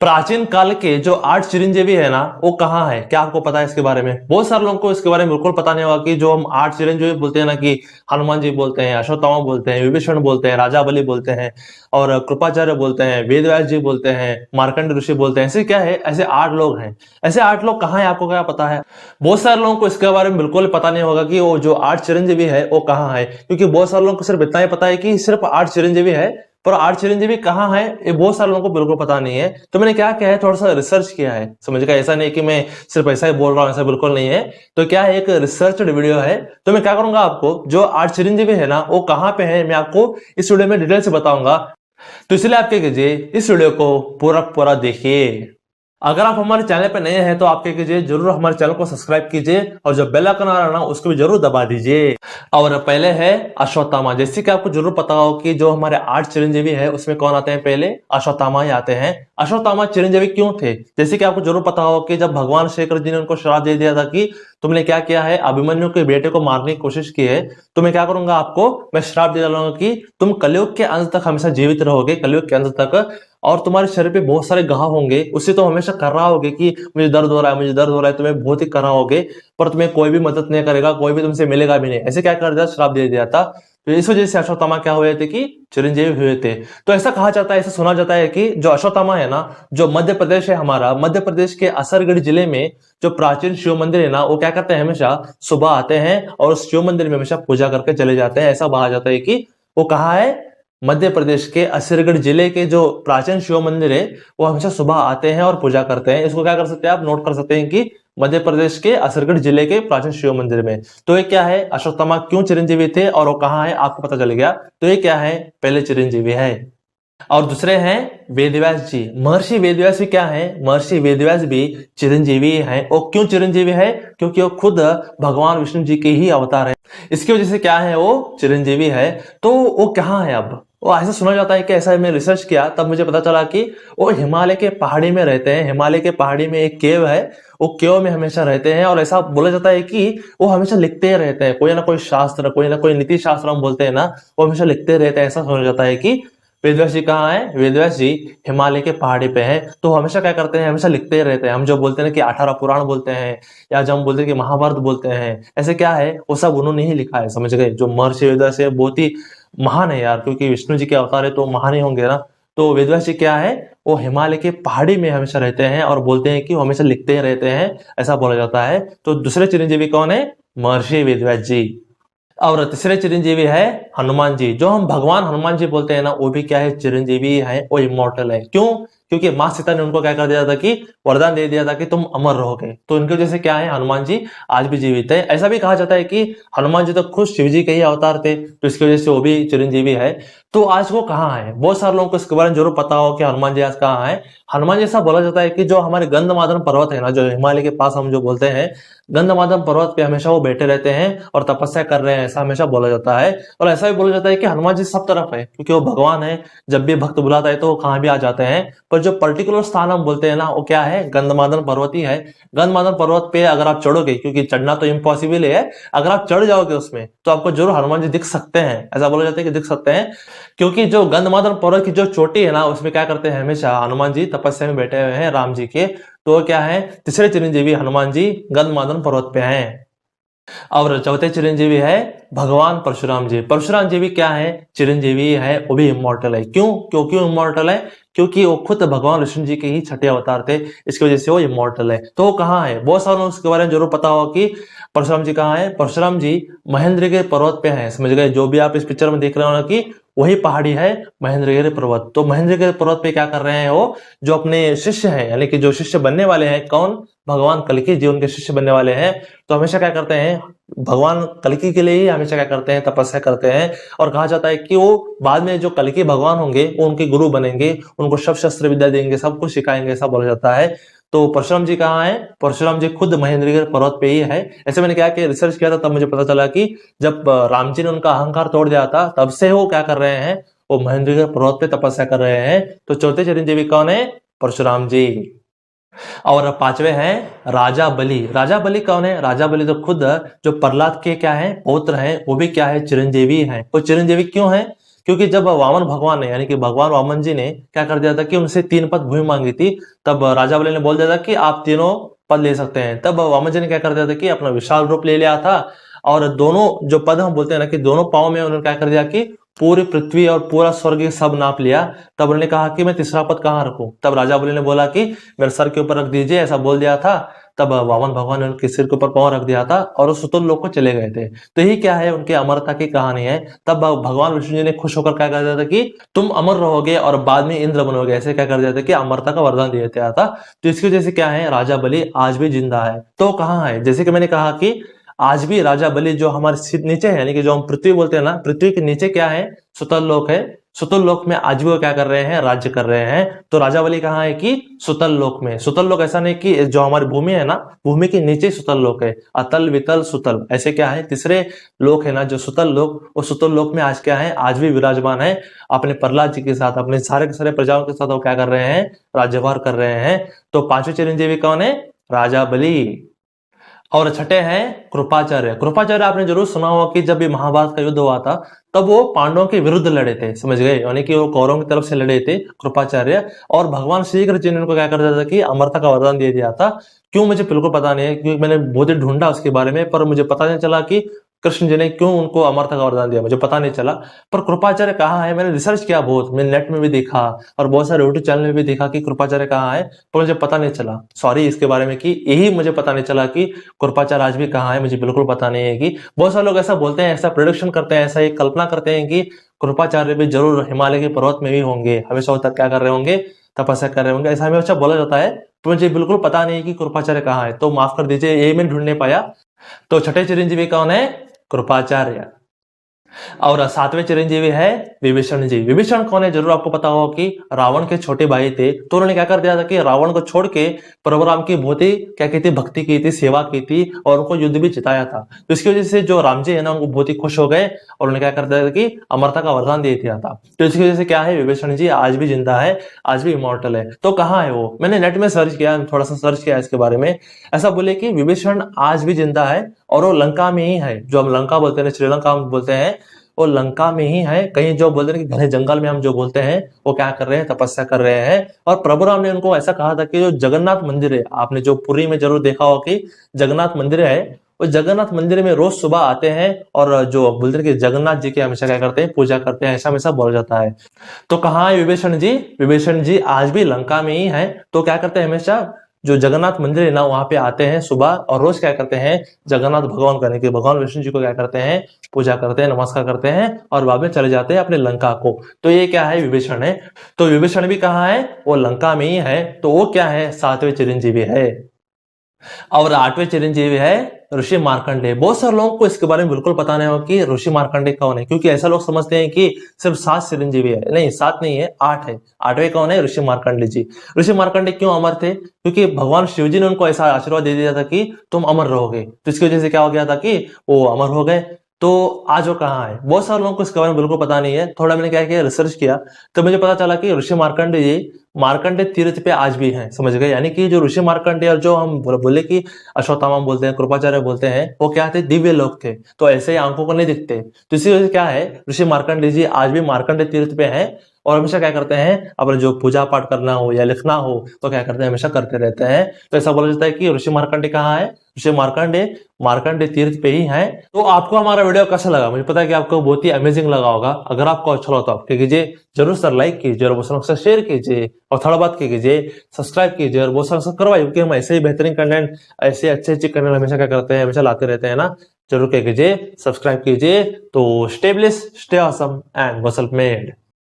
प्राचीन काल के जो 8 चिरंजीवी है ना, वो कहाँ है? क्या आपको पता है इसके बारे में? बहुत सारे लोगों को इसके बारे में बिल्कुल पता नहीं होगा कि जो हम 8 चिरंजीवी बोलते हैं ना, कि हनुमान जी बोलते हैं, अश्वत्थामा बोलते हैं, विभीषण बोलते हैं, राजा बलि बोलते हैं और कृपाचार्य बोलते हैं, वेदव्यास जी बोलते हैं, मार्कंड ऋषि बोलते हैं। ऐसे क्या है, ऐसे 8 लोग हैं। ऐसे 8 लोग कहाँ है, आपको क्या पता है? बहुत सारे लोगों को इसके बारे में बिल्कुल पता नहीं होगा कि वो जो 8 चिरंजीवी है वो कहाँ है, क्योंकि बहुत सारे लोगों को सिर्फ इतना ही पता है कि सिर्फ 8 चिरंजीवी है, पर 8 चिरंजीवी कहाँ है ये बहुत सारे लोगों को बिल्कुल पता नहीं है। तो मैंने क्या किया है, थोड़ा सा रिसर्च किया है, समझ गए? ऐसा नहीं कि मैं सिर्फ ऐसा ही बोल रहा हूँ, ऐसा बिल्कुल नहीं है। तो क्या है, एक रिसर्च वीडियो है। तो मैं क्या करूंगा, आपको जो 8 चिरंजीवी है ना वो कहाँ पे है, मैं आपको इस वीडियो में डिटेल से बताऊंगा। तो इसलिए आप क्या कीजिए, इस वीडियो को पूरा पूरा देखिए। अगर आप हमारे चैनल पर नए हैं तो आप क्या कीजिए, जरूर हमारे चैनल को सब्सक्राइब कीजिए और जो बेल आइकन आ रहा है ना उसको भी जरूर दबा दीजिए। और पहले है अश्वत्थामा। जैसे कि आपको जरूर पता हो कि जो हमारे 8 चिरंजीवी है उसमें कौन आते हैं, पहले अश्वत्थामा ही आते हैं। अश्वत्थामा चिरंजीवी क्यों थे? जैसे कि आपको जरूर पता हो कि जब भगवान श्री कृष्ण जी ने उनको श्राप दे दिया था कि तुमने क्या किया है, अभिमन्यु के बेटे को मारने की कोशिश की है, तो मैं क्या करूंगा, आपको मैं श्राप दे डालूंगा कि तुम कलयुग के अंत तक हमेशा जीवित रहोगे, कलयुग के अंत तक, और तुम्हारे शरीर पे बहुत सारे घाव होंगे। उससे तो हमेशा कर रहा होगे कि मुझे दर्द हो रहा है, मुझे दर्द हो रहा है, तुम्हें बहुत ही कर रहा होगे, पर तुम्हें कोई भी मदद नहीं करेगा, कोई भी तुमसे मिलेगा भी नहीं। ऐसे क्या कर दिया, श्राप दे दिया था। तो इस वजह से अश्वत्थामा क्या हुए थे कि चिरंजीवी हुए थे। तो ऐसा कहा जाता है, ऐसा सुना जाता है कि जो अश्वत्थामा है ना, जो मध्य प्रदेश है हमारा, मध्य प्रदेश के असरगढ़ जिले में जो प्राचीन शिव मंदिर है ना, वो क्या करते हैं, हमेशा सुबह आते हैं और उस शिव मंदिर में हमेशा पूजा करके चले जाते हैं। ऐसा कहा जाता है कि वो कहाँ है, मध्य प्रदेश के असरगढ़ जिले के जो प्राचीन शिव मंदिर है वो हमेशा सुबह आते हैं और पूजा करते हैं। इसको क्या कर सकते हैं, आप नोट कर सकते हैं कि मध्य प्रदेश के असरगढ़ जिले के प्राचीन शिव मंदिर में। तो ये क्या है, अश्वत्थामा क्यों चिरंजीवी थे और वो कहाँ है, आपको पता चल गया। तो ये क्या है, पहले चिरंजीवी है। और दूसरे हैं वेदव्यास जी। महर्षि वेदव्यास भी क्या है, महर्षि वेदव्यास भी चिरंजीवी हैं। और क्यों चिरंजीवी है, क्योंकि वो खुद भगवान विष्णु जी के ही अवतार है, इसकी वजह से क्या है, वो चिरंजीवी है। तो वो कहाँ है अब, वो ऐसा सुना जाता है कि ऐसा मैं रिसर्च किया तब मुझे पता चला कि वो हिमालय के पहाड़ी में रहते हैं। हिमालय के पहाड़ी में एक केव है, वो केव में हमेशा रहते हैं। और ऐसा बोला जाता है कि वो हमेशा लिखते रहते हैं, कोई ना कोई शास्त्र, कोई ना कोई नीति शास्त्र हम बोलते हैं ना, वो हमेशा लिखते रहते हैं। ऐसा सुना जाता है कि वेदव्यास जी कहाँ है, वेदव्यास जी हिमालय के पहाड़ी पे हैं। तो हमेशा क्या करते हैं, हमेशा लिखते रहते हैं। हम जो बोलते हैं कि 18 पुराण बोलते हैं, या जो हम बोलते हैं कि महाभारत बोलते हैं, ऐसे क्या है, वो सब उन्होंने ही लिखा है, समझ गए? जो महर्षि वेदव्यास है बहुत ही महान है यार, क्योंकि विष्णु जी के अवतार है तो महान ही होंगे ना। तो वेदव्यास जी क्या है, वो हिमालय के पहाड़ी में हमेशा रहते हैं और बोलते हैं कि वो हमेशा लिखते ही रहते हैं, ऐसा बोला जाता है। तो दूसरे चिरंजीवी कौन है, महर्षि वेदव्यास जी। और तीसरे चिरंजीवी है हनुमान जी। जो हम भगवान हनुमान जी बोलते हैं ना, वो भी क्या है, चिरंजीवी है, वो इमोर्टल है। क्यों? क्योंकि माँ सीता ने उनको क्या कर दिया था कि वरदान दे दिया था कि तुम अमर रहोगे। तो इनकी वजह से क्या है, हनुमान जी आज भी जीवित है। ऐसा भी कहा जाता है कि हनुमान जी तो खुद शिव जी के ही अवतार थे, तो इसकी वजह से वो भी चिरंजीवी है। तो आज वो कहाँ है, बहुत सारे लोगों को इसके बारे में जरूर पता हो कि हनुमान जी आज कहाँ है। हनुमान जी, ऐसा बोला जाता है कि जो हमारे गंधमादन पर्वत है ना, जो हिमालय के पास हम जो बोलते हैं, गंधमादन पर्वत पे हमेशा वो बैठे रहते हैं और तपस्या कर रहे हैं, ऐसा हमेशा बोला जाता है। और ऐसा भी बोला जाता है कि हनुमान जी सब तरफ है, क्योंकि वो भगवान है, जब भी भक्त बुलाता है तो वो कहाँ भी आ जाते हैं। पर जो पर्टिकुलर स्थान हम बोलते हैं ना, वो क्या है, गंधमादन पर्वत ही है। गंधमादन पर्वत पे अगर आप चढ़ोगे, क्योंकि चढ़ना तो इम्पॉसिबल है, अगर आप चढ़ जाओगे उसमें तो आपको जरूर हनुमान जी दिख सकते हैं। ऐसा बोला जाता है कि दिख सकते हैं, क्योंकि जो गंधमादन पर्वत की जो चोटी है ना, उसमें क्या करते हैं, हमेशा हनुमान जी तपस्या में बैठे हुए हैं राम जी के। तो क्या है, तीसरे चिरंजीवी हनुमान जी गंधमादन पर्वत पे हैं। और चौथे चिरंजीवी है भगवान परशुराम जी। परशुराम जी भी क्या है, चिरंजीवी है, वो भी इमोर्टल है। क्यों, क्यों क्यों इमोर्टल है, क्योंकि वो खुद भगवान विष्णु जी के ही छठे अवतार थे, इसकी वजह से वो इमोर्टल है। तो वो कहाँ है, बहुत सारे लोग उसके बारे में जरूर पता हो कि परशुराम जी कहाँ है। परशुराम जी महेंद्रगिरी पर्वत पे हैं, समझ गए? जो भी आप इस पिक्चर में देख रहे हो ना, कि वही पहाड़ी है महेंद्रगिरी पर्वत। तो महेंद्रगिरी पर्वत पे क्या कर रहे हैं वो, जो अपने शिष्य हैं, यानी कि जो शिष्य बनने वाले हैं, कौन, भगवान कल्कि जी उनके शिष्य बनने वाले हैं। तो हमेशा क्या करते हैं, भगवान कल्कि के लिए ही हमेशा क्या करते हैं, तपस्या करते हैं। और कहा जाता है कि वो बाद में जो कल्कि भगवान होंगे वो उनके गुरु बनेंगे, उनको सब शस्त्र विद्या देंगे, सब कुछ सिखाएंगे, ऐसा बोला जाता है। तो परशुराम जी कहाँ है, परशुराम जी खुद महेंद्रगिरी पर्वत पे ही है। ऐसे मैंने क्या कि रिसर्च किया था, तब मुझे पता चला कि जब राम जी ने उनका अहंकार तोड़ दिया था, तब से वो क्या कर रहे हैं, वो महेंद्रगिरी पर्वत पे तपस्या कर रहे हैं। तो चौथे चिरंजीवी कौन है, परशुराम जी। और पांचवे हैं राजा बलि। राजा बलि कौन है, राजा बलि तो खुद जो प्रहलाद के क्या है, पौत्र हैं, वो भी क्या है, चिरंजीवी हैं। वो चिरंजीवी क्यों है, क्योंकि जब वामन भगवान ने यानी कि भगवान वामन जी ने क्या कर दिया था कि उनसे 3 पद भूमि मांगी थी, तब राजा बलि ने बोल दिया था कि आप तीनों पद ले सकते हैं। तब वामन जी ने क्या कर दिया था कि अपना विशाल रूप ले लिया था और दोनों जो पद हम बोलते हैं ना कि दोनों पाँव में उन्होंने क्या कर दिया कि पूरी पृथ्वी और पूरा स्वर्ग सब नाप लिया। तब उन्होंने कहा कि मैं तीसरा पद कहाँ रखूं? तब राजा बलि ने बोला कि मेरे सर के ऊपर रख दीजिए, ऐसा बोल दिया था। तब वामन भगवान ने उनके सिर के ऊपर पांव रख दिया था और वो सुतुल लोक को चले गए थे। तो यही क्या है, उनकी अमरता की कहानी है। तब भगवान विष्णु जी ने खुश होकर क्या कर दिया था कि तुम अमर रहोगे और बाद में इंद्र बनोगे, ऐसे क्या कर दिया था कि अमरता का वरदान दिया दिया था। तो इसकी वजह से क्या है, राजा बलि आज भी जिंदा है। तो कहाँ है, जैसे कि मैंने कहा कि आज भी राजा बलि जो हमारे सिर नीचे है, यानी कि जो हम पृथ्वी बोलते हैं ना, पृथ्वी के नीचे क्या है, सुतल लोक है। सुतल लोक में आज भी वो क्या कर रहे हैं, राज्य कर रहे हैं। तो राजा बलि कहाँ है कि सुतल लोक में। सुतल लोक ऐसा नहीं कि जो हमारी भूमि है ना, भूमि के नीचे सुतल लोक है, अतल वितल सुतल, ऐसे क्या है तीसरे लोक है ना जो सुतल लोक। वो सुतल लोक में आज क्या है, आज भी विराजमान है अपने प्रहलाद जी के साथ, अपने सारे के सारे प्रजाओं के साथ वो क्या कर रहे हैं, राज्यभार कर रहे हैं। तो पांचवें चिरंजीवी कौन है, राजा बलि। और छठे हैं कृपाचार्य। कृपाचार्य आपने जरूर सुना होगा कि जब ये महाभारत का युद्ध हुआ था तब वो पांडवों के विरुद्ध लड़े थे, समझ गए, यानी कि वो कौरवों की तरफ से लड़े थे कृपाचार्य। और भगवान श्री कृष्ण ने उनको क्या कर दिया था कि अमरता का वरदान दे दिया था। क्यों मुझे बिल्कुल पता नहीं है, क्योंकि मैंने बहुत ही ढूंढा उसके बारे में, पर मुझे पता नहीं चला कि कृष्ण जी ने क्यों उनको अमरता का वरदान दिया, मुझे पता नहीं चला। पर कृपाचार्य कहाँ है, मैंने रिसर्च किया बहुत, मैंने नेट में भी देखा और बहुत सारे यूट्यूब चैनल में भी देखा कि कृपाचार्य कहाँ है, पर मुझे पता नहीं चला। सॉरी इसके बारे में कि यही मुझे पता नहीं चला कि कृपाचार्य आज भी कहाँ है, मुझे बिल्कुल पता नहीं है। कि बहुत सारे लोग ऐसा बोलते हैं, ऐसा प्रोडिक्शन करते हैं, ऐसा एक कल्पना करते हैं कि कृपाचार्य भी जरूर हिमालय के पर्वत में भी होंगे, हमेशा तक क्या कर रहे होंगे, तपस्या कर रहे होंगे, ऐसा हमेशा बोला जाता है। तो मुझे बिल्कुल पता नहीं है कि कृपाचार्य कहाँ है, तो माफ कर दीजिए, ये मैं ढूंढ नहीं पाया। तो छठे चिरंजीवी कौन है, कृपाचार्य। और सातवें चिरंजीवी है विभीषण जी। विभीषण कौन है, जरूर आपको पता होगा कि रावण के छोटे भाई थे। तो उन्होंने क्या कर दिया था कि रावण को छोड़ के प्रभु राम की बहुत ही क्या की थी, भक्ति की थी, सेवा की थी और उनको युद्ध भी जिताया था। तो इसकी वजह से जो राम जी है ना, उनको बहुत ही खुश हो गए और उन्होंने क्या कर दिया था कि अमरता का वरदान दे दिया था। तो इसकी वजह से क्या है, विभीषण जी आज भी जिंदा है, आज भी इमॉर्टल है। तो कहाँ है वो, मैंने नेट में सर्च किया, थोड़ा सा सर्च किया इसके बारे में। ऐसा बोले कि विभीषण आज भी जिंदा है और वो लंका में ही है, जो हम लंका बोलते हैं, श्रीलंका हम बोलते हैं, वो लंका में ही है। कहीं जो बोलते हैं कि घने जंगल में हम जो बोलते हैं, वो क्या कर रहे हैं, तपस्या कर रहे हैं। और प्रभु राम ने उनको ऐसा कहा था कि जो जगन्नाथ मंदिर है, आपने जो पुरी में जरूर देखा होगा कि जगन्नाथ मंदिर है, वो जगन्नाथ मंदिर में रोज सुबह आते हैं और जो बोलते हैं कि जगन्नाथ जी की हमेशा क्या करते हैं, पूजा करते हैं, ऐसा हमेशा बोला जाता है। तो कहाँ है विभीषण जी, विभीषण जी आज भी लंका में ही है। तो क्या करते हैं, हमेशा जो जगन्नाथ मंदिर है ना, वहां पे आते हैं सुबह और रोज क्या करते हैं, जगन्नाथ भगवान करने के भगवान विष्णु जी को क्या करते हैं, पूजा करते हैं, नमस्कार करते हैं और बाद में चले जाते हैं अपने लंका को। तो ये क्या है, विभीषण है। तो विभीषण भी कहाँ है, वो लंका में ही है। तो वो क्या है, सातवें चिरंजीवी है। और आठवें चिरंजीवी है ऋषि मार्कंडेय। बहुत सारे लोगों को इसके बारे में बिल्कुल पता नहीं होगा कि ऋषि मार्कंडेय कौन है, क्योंकि ऐसा लोग समझते हैं कि सिर्फ 7 चिरंजीवी है। नहीं, 7 नहीं है, 8 है। 8वें कौन है, ऋषि मार्कंडेय जी। ऋषि मार्कंडेय क्यों अमर थे, क्योंकि भगवान शिव जी ने उनको ऐसा आशीर्वाद दे दिया था कि तुम अमर रहोगे। तो इसकी वजह से क्या हो गया था कि वो अमर हो गए। तो आज वो कहाँ है, बहुत सारे लोगों को इसके बारे में बिल्कुल पता नहीं है। थोड़ा मैंने क्या किया, रिसर्च किया, तो मुझे पता चला कि ऋषि मार्कंडेय जी मार्कंडेय तीर्थ पे आज भी हैं, समझ गए। यानी कि जो ऋषि मार्कंडेय और जो हम बोले कि अश्वत्थामा बोलते हैं, कृपाचार्य बोलते हैं, वो क्या थे, दिव्य लोक थे। तो ऐसे ही आंखों को नहीं दिखते। तो इसी वजह से क्या है, ऋषि मार्कंडेय जी आज भी मार्कंडेय तीर्थ पे हैं और हमेशा क्या करते हैं, अपने जो पूजा पाठ करना हो या लिखना हो तो क्या करते हैं, हमेशा करते रहते हैं। तो ऐसा बोला जाता है कि ऋषि मार्कंडेय कहाँ है, ऋषि मार्कंडेय मार्कंडेय तीर्थ पे ही है। तो आपको हमारा वीडियो कैसा लगा, मुझे पता है कि आपको बहुत ही अमेजिंग लगा होगा। अगर आपको अच्छा लगा तो आप क्या कीजिए, जरूर सर लाइक कीजिए और बहुत सारे शेयर कीजिए और थोड़ा बात कीजिए, सब्सक्राइब कीजिए और बहुत सारा करवाइए, क्योंकि हम ऐसे ही बेहतरीन कंटेंट, ऐसे अच्छे अच्छे कंटेंट हमेशा क्या करते हैं, हमेशा लाते रहते हैं ना। जरूर क्या कीजिए, सब्सक्राइब कीजिए। तो stay blessed, stay awesome and go self made.